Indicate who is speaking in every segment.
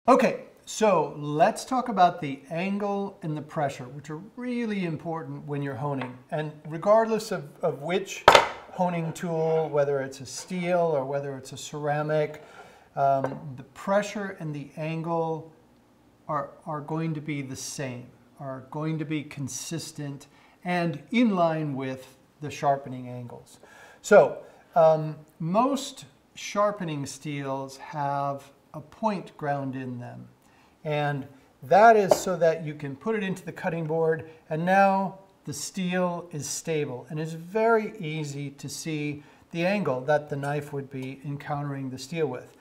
Speaker 1: Okay, so let's talk about the angle and the pressure, which are really important when you're honing. And regardless of which honing tool, whether it's a steel or whether it's a ceramic, the pressure and the angle are going to be the same, are going to be consistent and in line with the sharpening angles. So most sharpening steels have a point ground in them, and that is so that you can put it into the cutting board and now the steel is stable, and it's very easy to see the angle that the knife would be encountering the steel with.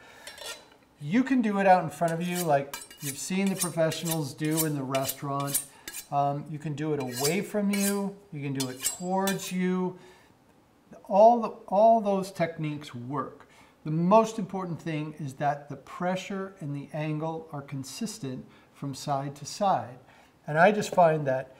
Speaker 1: You can do it out in front of you like you've seen the professionals do in the restaurant. You can do it away from you, you can do it towards you. All those techniques work. The most important thing is that the pressure and the angle are consistent from side to side. And I just find that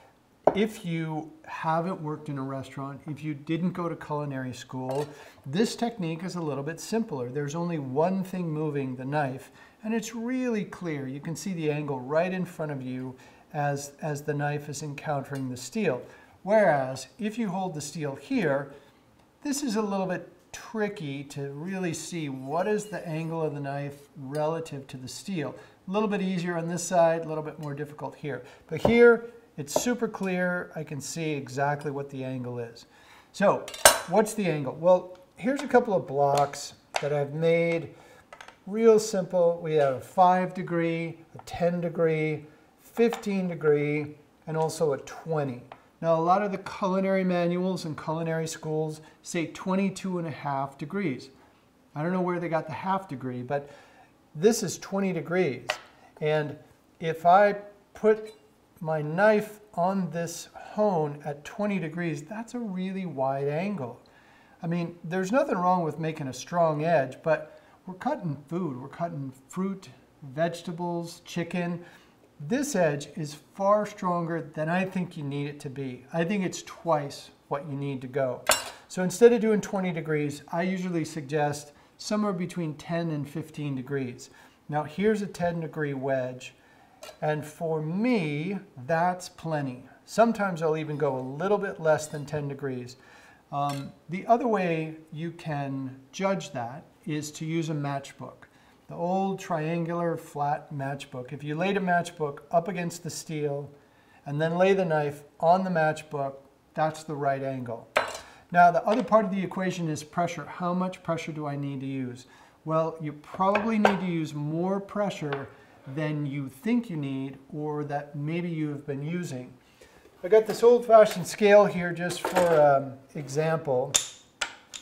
Speaker 1: if you haven't worked in a restaurant, if you didn't go to culinary school, this technique is a little bit simpler. There's only one thing moving the knife, and it's really clear. You can see the angle right in front of you as the knife is encountering the steel. Whereas if you hold the steel here, this is a little bit tricky to really see what is the angle of the knife relative to the steel. A little bit easier on this side, a little bit more difficult here. But here, it's super clear. I can see exactly what the angle is. So, what's the angle? Well, here's a couple of blocks that I've made. Real simple. We have a 5 degree, a 10 degree, 15 degree, and also a 20. Now, a lot of the culinary manuals and culinary schools say 22.5 degrees. I don't know where they got the half degree, but this is 20 degrees. And if I put my knife on this hone at 20 degrees, that's a really wide angle. I mean, there's nothing wrong with making a strong edge, but we're cutting food. We're cutting fruit, vegetables, chicken. This edge is far stronger than I think you need it to be. I think it's twice what you need to go. So instead of doing 20 degrees, I usually suggest somewhere between 10 and 15 degrees. Now here's a 10 degree wedge, and for me, that's plenty. Sometimes I'll even go a little bit less than 10 degrees. The other way you can judge that is to use a matchbook. The old triangular flat matchbook. If you laid a matchbook up against the steel and then lay the knife on the matchbook, that's the right angle. Now the other part of the equation is pressure. How much pressure do I need to use? Well, you probably need to use more pressure than you think you need or that maybe you have been using. I got this old-fashioned scale here just for example,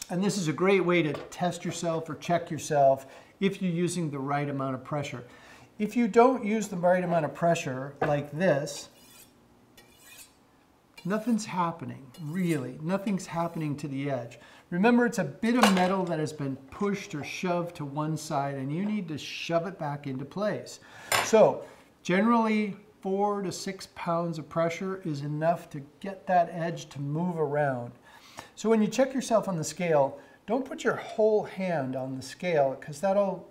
Speaker 1: and this is a great way to test yourself or check yourself if you're using the right amount of pressure. If you don't use the right amount of pressure, like this, nothing's happening, really. Nothing's happening to the edge. Remember, it's a bit of metal that has been pushed or shoved to one side, and you need to shove it back into place. So, generally, 4 to 6 pounds of pressure is enough to get that edge to move around. So when you check yourself on the scale, don't put your whole hand on the scale, because that'll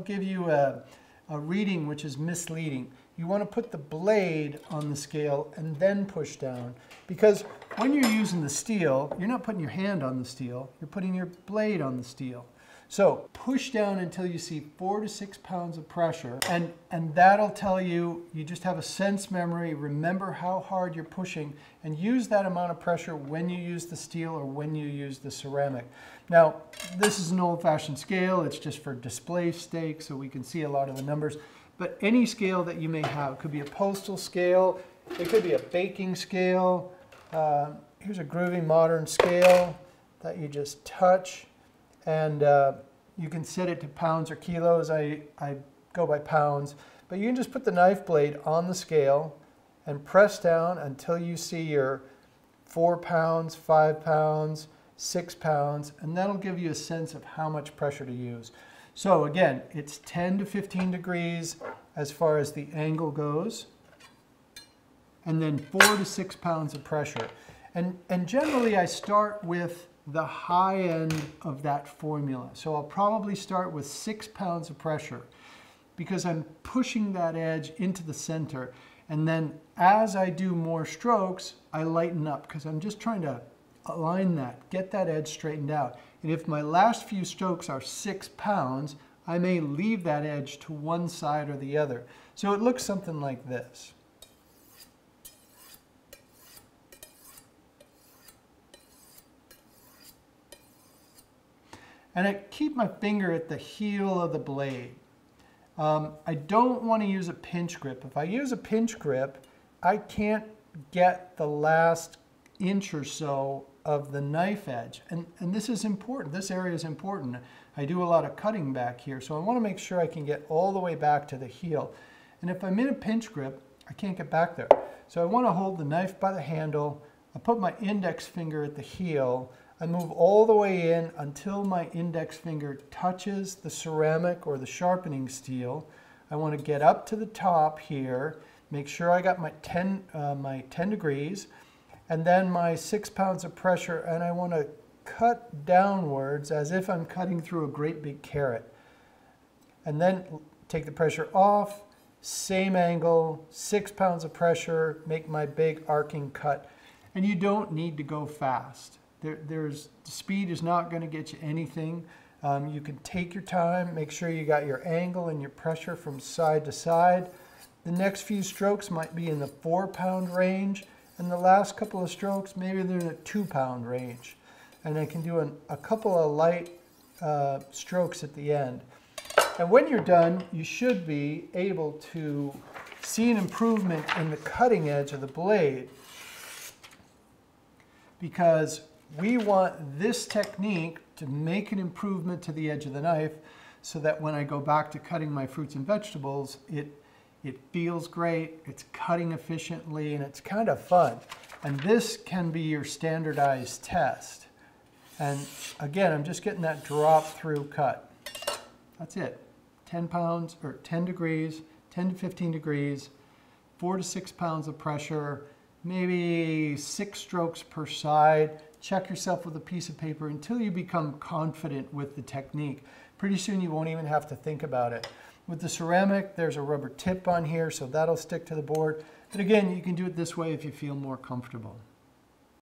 Speaker 1: give you a reading which is misleading. You want to put the blade on the scale and then push down, because when you're using the steel, you're not putting your hand on the steel, you're putting your blade on the steel. So push down until you see 4 to 6 pounds of pressure, and that'll tell you, you just have a sense memory, remember how hard you're pushing, and use that amount of pressure when you use the steel or when you use the ceramic. Now, this is an old-fashioned scale, it's just for display sake so we can see a lot of the numbers, but any scale that you may have, it could be a postal scale, it could be a baking scale, here's a groovy modern scale that you just touch. And you can set it to pounds or kilos. I go by pounds. But you can just put the knife blade on the scale and press down until you see your 4 pounds, 5 pounds, 6 pounds, and that'll give you a sense of how much pressure to use. So again, it's 10 to 15 degrees as far as the angle goes, and then 4 to 6 pounds of pressure. And generally I start with the high end of that formula. So I'll probably start with 6 pounds of pressure, because I'm pushing that edge into the center. And then as I do more strokes, I lighten up because I'm just trying to align that, get that edge straightened out. And if my last few strokes are 6 pounds, I may leave that edge to one side or the other. So it looks something like this. And I keep my finger at the heel of the blade. I don't want to use a pinch grip. If I use a pinch grip, I can't get the last inch or so of the knife edge. And this is important. This area is important. I do a lot of cutting back here, so I want to make sure I can get all the way back to the heel. And if I'm in a pinch grip, I can't get back there. So I want to hold the knife by the handle. I put my index finger at the heel. I move all the way in until my index finger touches the ceramic or the sharpening steel. I want to get up to the top here, make sure I got my 10 degrees, and then my 6 pounds of pressure, and I want to cut downwards as if I'm cutting through a great big carrot. And then take the pressure off, same angle, 6 pounds of pressure, make my big arcing cut. And you don't need to go fast. The speed is not going to get you anything. You can take your time, make sure you got your angle and your pressure from side to side. The next few strokes might be in the 4-pound range, and the last couple of strokes, maybe they're in a 2-pound range. And I can do a couple of light strokes at the end. And when you're done, you should be able to see an improvement in the cutting edge of the blade, because we want this technique to make an improvement to the edge of the knife so that when I go back to cutting my fruits and vegetables, it feels great, it's cutting efficiently, and it's kind of fun. And this can be your standardized test. And again, I'm just getting that drop through cut. That's it. 10 pounds or 10 degrees, 10 to 15 degrees, 4 to 6 pounds of pressure, maybe 6 strokes per side. Check yourself with a piece of paper until you become confident with the technique. Pretty soon you won't even have to think about it. With the ceramic, there's a rubber tip on here, so that'll stick to the board. But again, you can do it this way if you feel more comfortable.